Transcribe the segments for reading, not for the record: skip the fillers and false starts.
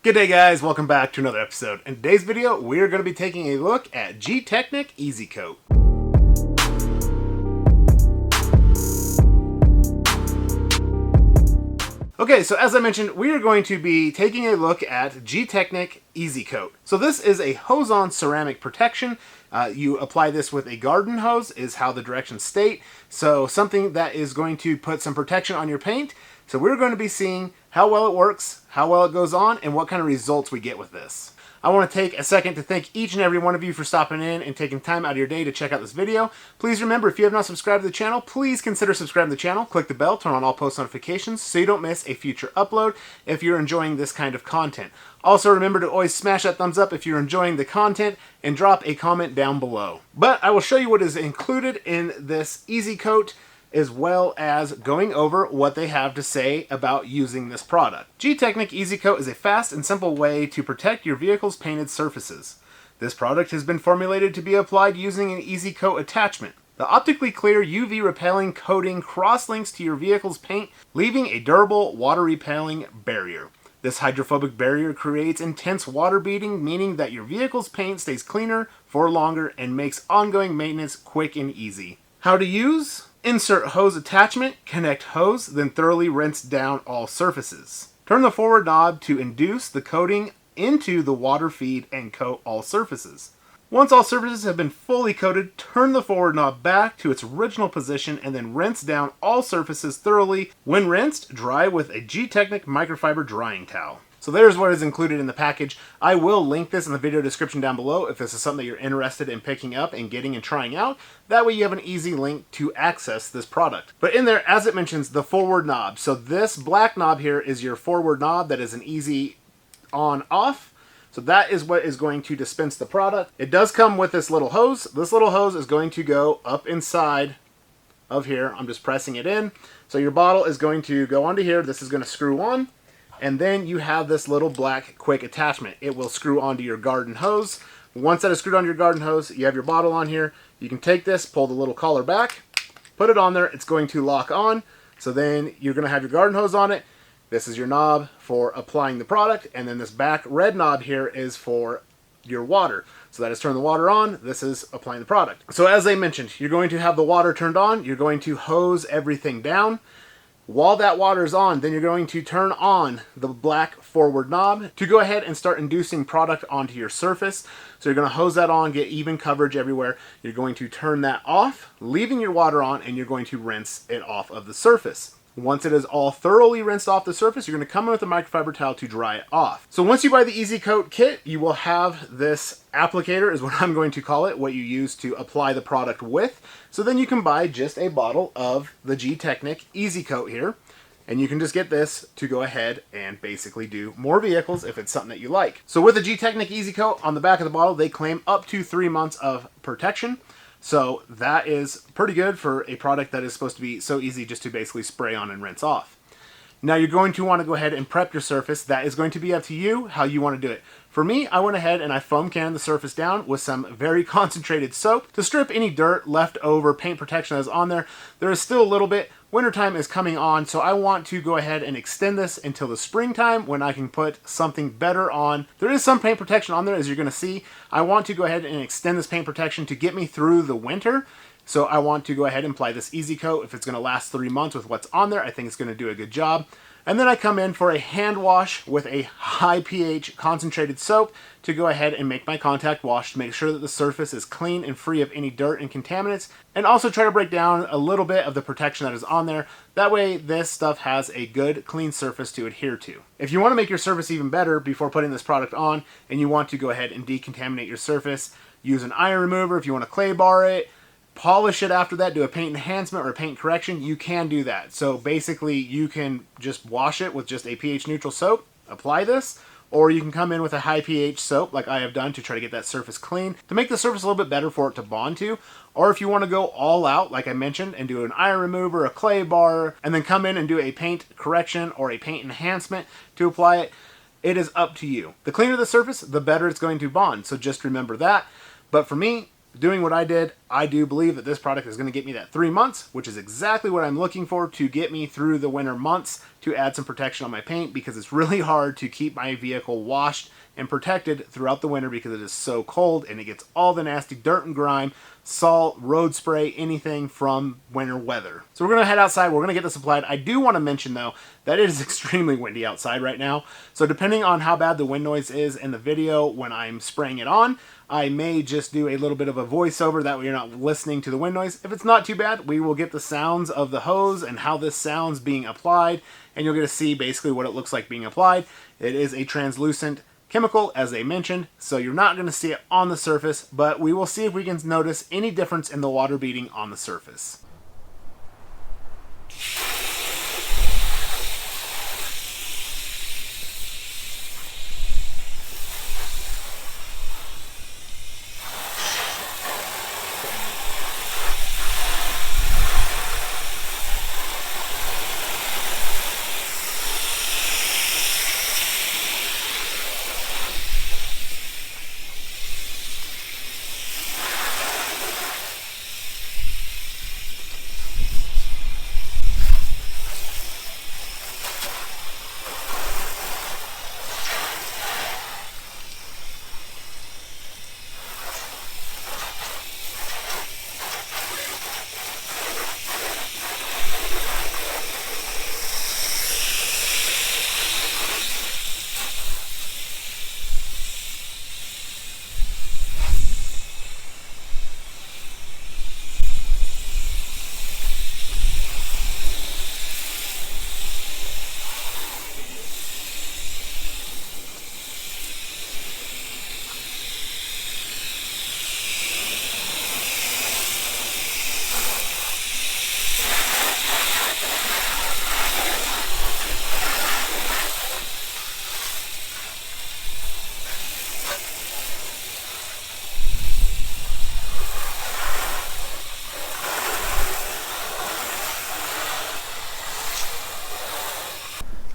Good day guys, welcome back to another episode. In today's video, we're going to be taking a look at Gtechinq Easy Coat. Okay, so as I mentioned, we are going to be taking a look at Gtechinq Easy Coat. So this is a hose-on ceramic protection. You apply this with a garden hose is how the directions state. So something that is going to put some protection on your paint. So we're going to be seeing how well it works, how well it goes on, and what kind of results we get with this. I want to take a second to thank each and every one of you for stopping in and taking time out of your day to check out this video. Please remember, if you have not subscribed to the channel, please consider subscribing to the channel. Click the bell, turn on all post notifications so you don't miss a future upload if you're enjoying this kind of content. Also remember to always smash that thumbs up if you're enjoying the content and drop a comment down below. But I will show you what is included in this Easy Coat, as well as going over what they have to say about using this product. Gtechinq Easy Coat is a fast and simple way to protect your vehicle's painted surfaces. This product has been formulated to be applied using an Easy Coat attachment. The optically clear UV repelling coating cross-links to your vehicle's paint, leaving a durable water repelling barrier. This hydrophobic barrier creates intense water beading, meaning that your vehicle's paint stays cleaner for longer and makes ongoing maintenance quick and easy. How to use? Insert hose attachment, connect hose, then thoroughly rinse down all surfaces. Turn the forward knob to induce the coating into the water feed and coat all surfaces. Once all surfaces have been fully coated, turn the forward knob back to its original position and then rinse down all surfaces thoroughly. When rinsed, dry with a Gtechniq microfiber drying towel. So there's what is included in the package. I will link this in the video description down below if this is something that you're interested in picking up and getting and trying out. That way you have an easy link to access this product. But in there, as it mentions, the forward knob. So this black knob here is your forward knob that is an easy on-off. So that is what is going to dispense the product. It does come with this little hose. This little hose is going to go up inside of here. I'm just pressing it in. So your bottle is going to go onto here. This is going to screw on. And then you have this little black quick attachment. It will screw onto your garden hose. Once that is screwed onto your garden hose, you have your bottle on here. You can take this, pull the little collar back, put it on there. It's going to lock on. So then you're going to have your garden hose on it. This is your knob for applying the product. And then this back red knob here is for your water. So that is turn the water on. This is applying the product. So as I mentioned, you're going to have the water turned on. You're going to hose everything down. While that water is on, then you're going to turn on the black forward knob to go ahead and start inducing product onto your surface. So you're going to hose that on, get even coverage everywhere. You're going to turn that off, leaving your water on, and you're going to rinse it off of the surface. Once it is all thoroughly rinsed off the surface, you're going to come in with a microfiber towel to dry it off. So once you buy the Easy Coat kit, you will have this applicator, is what I'm going to call it, what you use to apply the product with. So then you can buy just a bottle of the Gtechinq Easy Coat here, and you can just get this to go ahead and basically do more vehicles if it's something that you like. So with the Gtechinq Easy Coat, on the back of the bottle, they claim up to 3 months of protection. So that is pretty good for a product that is supposed to be so easy just to basically spray on and rinse off. Now you're going to want to go ahead and prep your surface. That is going to be up to you how you want to do it. For me, I went ahead and I foam canned the surface down with some very concentrated soap to strip any dirt, leftover paint protection that is on there. There is still a little bit. Wintertime is coming on, so I want to go ahead and extend this until the springtime when I can put something better on. There is some paint protection on there, as you're going to see. I want to go ahead and extend this paint protection to get me through the winter. So I want to go ahead and apply this Easy Coat. If it's going to last 3 months with what's on there, I think it's going to do a good job. And then I come in for a hand wash with a high pH concentrated soap to go ahead and make my contact wash to make sure that the surface is clean and free of any dirt and contaminants, and also try to break down a little bit of the protection that is on there. That way this stuff has a good clean surface to adhere to. If you want to make your surface even better before putting this product on and you want to go ahead and decontaminate your surface, use an iron remover. If you want to clay bar it, polish it after that, do a paint enhancement or a paint correction, you can do that. So basically you can just wash it with just a pH neutral soap, apply this, or you can come in with a high pH soap like I have done to try to get that surface clean, to make the surface a little bit better for it to bond to. Or if you want to go all out, like I mentioned, and do an iron remover, a clay bar, and then come in and do a paint correction or a paint enhancement to apply it, it is up to you. The cleaner the surface, the better it's going to bond. So just remember that. But for me, doing what I did, I do believe that this product is going to get me that 3 months, which is exactly what I'm looking for to get me through the winter months to add some protection on my paint because it's really hard to keep my vehicle washed and protected throughout the winter because it is so cold and it gets all the nasty dirt and grime, salt, road spray, anything from winter weather. So we're going to head outside. We're going to get this applied. I do want to mention though that it is extremely windy outside right now. So depending on how bad the wind noise is in the video when I'm spraying it on, I may just do a little bit of a voiceover, that way you're not listening to the wind noise. If it's not too bad, we will get the sounds of the hose and how this sounds being applied, and you'll get to see basically what it looks like being applied. It is a translucent chemical, as I mentioned, so you're not going to see it on the surface, but we will see if we can notice any difference in the water beading on the surface.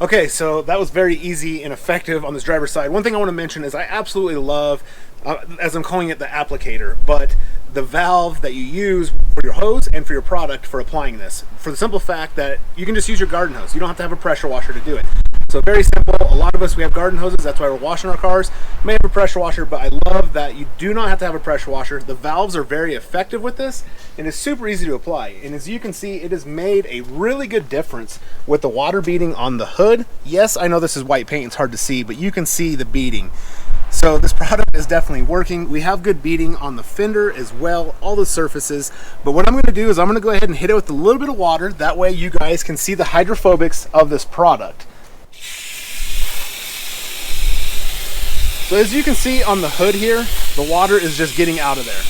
Okay, so that was very easy and effective on this driver's side. One thing I want to mention is I absolutely love, as I'm calling it, the applicator, but the valve that you use for your hose and for your product for applying this, for the simple fact that you can just use your garden hose. You don't have to have a pressure washer to do it. So very simple. A lot of us, we have garden hoses. That's why we're washing our cars. You may have a pressure washer, but I love that you do not have to have a pressure washer. The valves are very effective with this, and it's super easy to apply. And as you can see, it has made a really good difference with the water beading on the hood. Yes, I know this is white paint. It's hard to see, but you can see the beading. So this product is definitely working. We have good beading on the fender as well, all the surfaces. But what I'm going to do is I'm going to go ahead and hit it with a little bit of water. That way you guys can see the hydrophobics of this product. So as you can see on the hood here, the water is just getting out of there.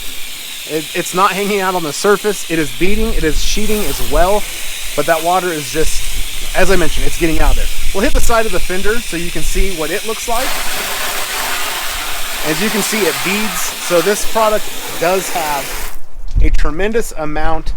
It's not hanging out on the surface. It is beading, it is sheeting as well, but that water is just, as I mentioned, it's getting out of there. We'll hit the side of the fender so you can see what it looks like. As you can see, it beads. So this product does have a tremendous amount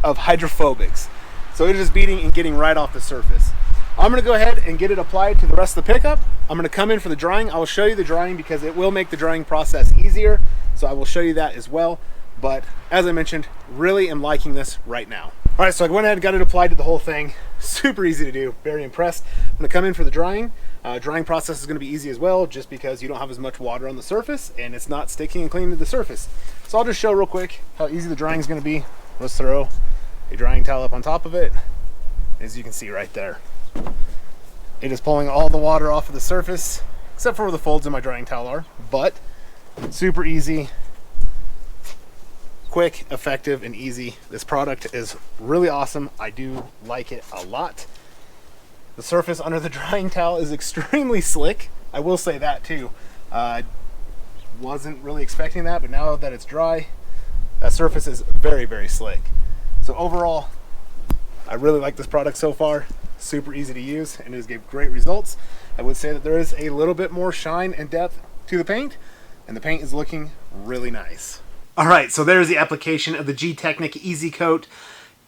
of hydrophobics. So it is beading and getting right off the surface. I'm going to go ahead and get it applied to the rest of the pickup. I'm going to come in for the drying. I will show you the drying because it will make the drying process easier. So I will show you that as well. But as I mentioned, really am liking this right now. All right, so I went ahead and got it applied to the whole thing. Super easy to do, very impressed. I'm going to come in for the drying. Drying process is going to be easy as well, just because you don't have as much water on the surface and it's not sticking and clinging to the surface. So I'll just show real quick how easy the drying is going to be. Let's throw a drying towel up on top of it, as you can see right there. It is pulling all the water off of the surface, except for where the folds in my drying towel are, but super easy, quick, effective, and easy. This product is really awesome. I do like it a lot. The surface under the drying towel is extremely slick. I will say that too. Wasn't really expecting that, but now that it's dry, that surface is very, very slick. So overall, I really like this product so far. Super easy to use, and it has gave great results. I would say that there is a little bit more shine and depth to the paint, and the paint is looking really nice. All right, so there's the application of the Gtechinq Easy Coat.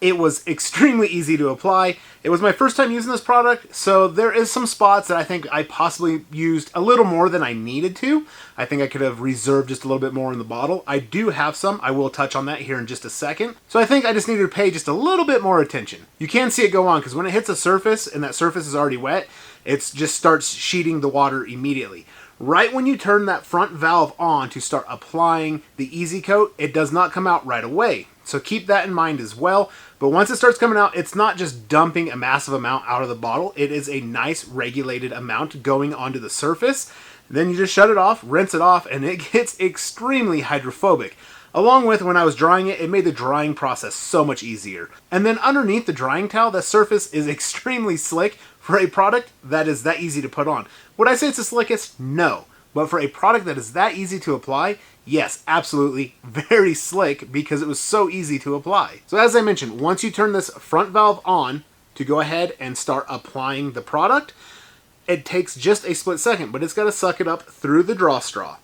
It was extremely easy to apply. It was my first time using this product, so there is some spots that I think I possibly used a little more than I needed to. I think I could have reserved just a little bit more in the bottle. I do have some. I will touch on that here in just a second. So I think I just needed to pay just a little bit more attention. You can see it go on because when it hits a surface and that surface is already wet, it just starts sheeting the water immediately. Right when you turn that front valve on to start applying the Easy Coat, it does not come out right away. So keep that in mind as well. But once it starts coming out, it's not just dumping a massive amount out of the bottle. It is a nice regulated amount going onto the surface. Then you just shut it off, rinse it off, and it gets extremely hydrophobic. Along with when I was drying it, it made the drying process so much easier. And then underneath the drying towel, the surface is extremely slick for a product that is that easy to put on. Would I say it's the slickest? No. But for a product that is that easy to apply, yes, absolutely, very slick because it was so easy to apply. So as I mentioned, once you turn this front valve on to go ahead and start applying the product, it takes just a split second, but it's got to suck it up through the draw straw.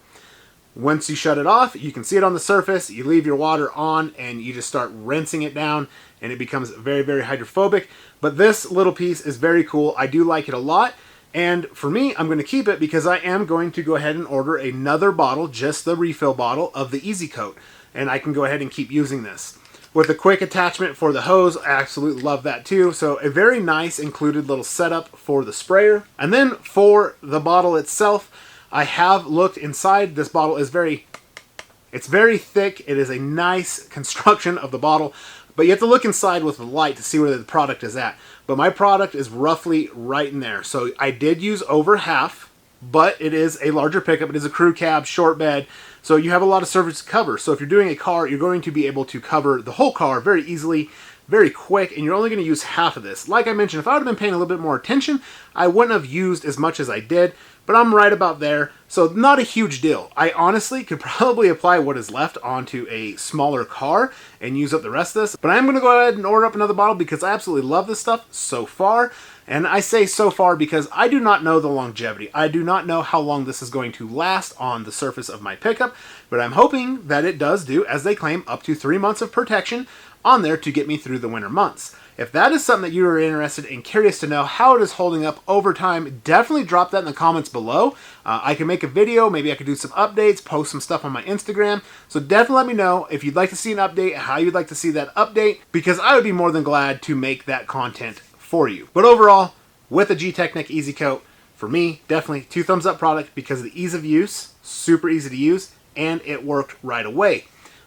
Once you shut it off, you can see it on the surface, you leave your water on, and you just start rinsing it down, and it becomes very, very hydrophobic. But this little piece is very cool. I do like it a lot. And for me, I'm going to keep it because I am going to go ahead and order another bottle, just the refill bottle of the Easy Coat. And I can go ahead and keep using this. With a quick attachment for the hose, I absolutely love that too. So a very nice included little setup for the sprayer. And then for the bottle itself, I have looked inside. This bottle is it's very thick. It is a nice construction of the bottle. But you have to look inside with the light to see where the product is at. But my product is roughly right in there. So I did use over half, but it is a larger pickup. It is a crew cab, short bed. So you have a lot of surface to cover. So if you're doing a car, you're going to be able to cover the whole car very easily, very quick, and you're only going to use half of this. Like I mentioned, if I would have been paying a little bit more attention, I wouldn't have used as much as I did. But I'm right about there, so not a huge deal. I honestly could probably apply what is left onto a smaller car and use up the rest of this. But I'm going to go ahead and order up another bottle because I absolutely love this stuff so far. And I say so far because I do not know the longevity. I do not know how long this is going to last on the surface of my pickup. But I'm hoping that it does do, as they claim, up to 3 months of protection on there to get me through the winter months. If that is something that you are interested and curious to know how it is holding up over time, definitely drop that in the comments below. I can make a video, maybe I could do some updates, post some stuff on my Instagram. So definitely let me know if you'd like to see an update, how you'd like to see that update, because I would be more than glad to make that content for you. But overall, with the Gtechniq Easy Coat, for me, definitely 2 thumbs up product because of the ease of use, super easy to use, and it worked right away.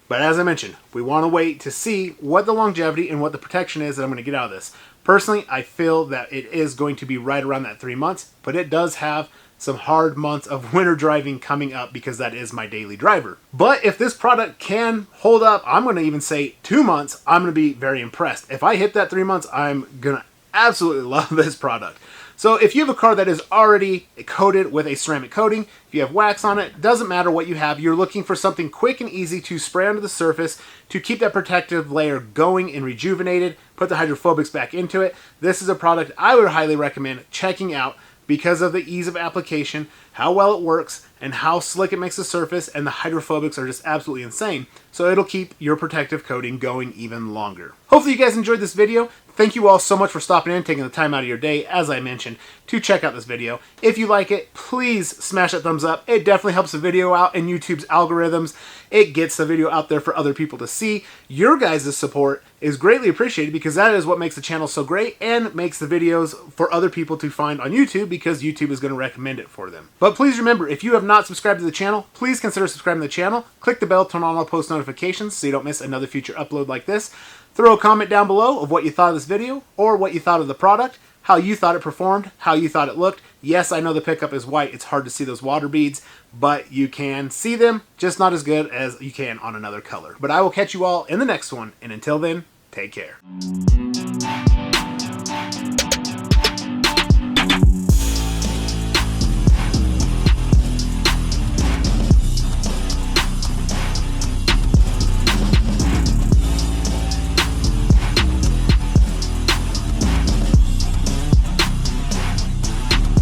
But as I mentioned, we want to wait to see what the longevity and what the protection is that I'm going to get out of this. Personally, I feel that it is going to be right around that 3 months, but it does have some hard months of winter driving coming up because that is my daily driver. But if this product can hold up, I'm going to even say 2 months, I'm going to be very impressed. If I hit that 3 months, I'm going to absolutely love this product. So if you have a car that is already coated with a ceramic coating, if you have wax on it, doesn't matter what you have, you're looking for something quick and easy to spray onto the surface to keep that protective layer going and rejuvenated, put the hydrophobics back into it. This is a product I would highly recommend checking out because of the ease of application, how well it works, and how slick it makes the surface, and the hydrophobics are just absolutely insane. So it'll keep your protective coating going even longer. Hopefully you guys enjoyed this video. Thank you all so much for stopping in, taking the time out of your day, as I mentioned, to check out this video. If you like it, please smash that thumbs up. It definitely helps the video out in YouTube's algorithms. It gets the video out there for other people to see. Your guys' support is greatly appreciated because that is what makes the channel so great and makes the videos for other people to find on YouTube because YouTube is going to recommend it for them. But please remember, if you have not subscribed to the channel, please consider subscribing to the channel. Click the bell, turn on all post notifications so you don't miss another future upload like this. Throw a comment down below of what you thought of this video or what you thought of the product, how you thought it performed, how you thought it looked. Yes, I know the pickup is white. It's hard to see those water beads, but you can see them, just not as good as you can on another color. But I will catch you all in the next one, and until then, take care.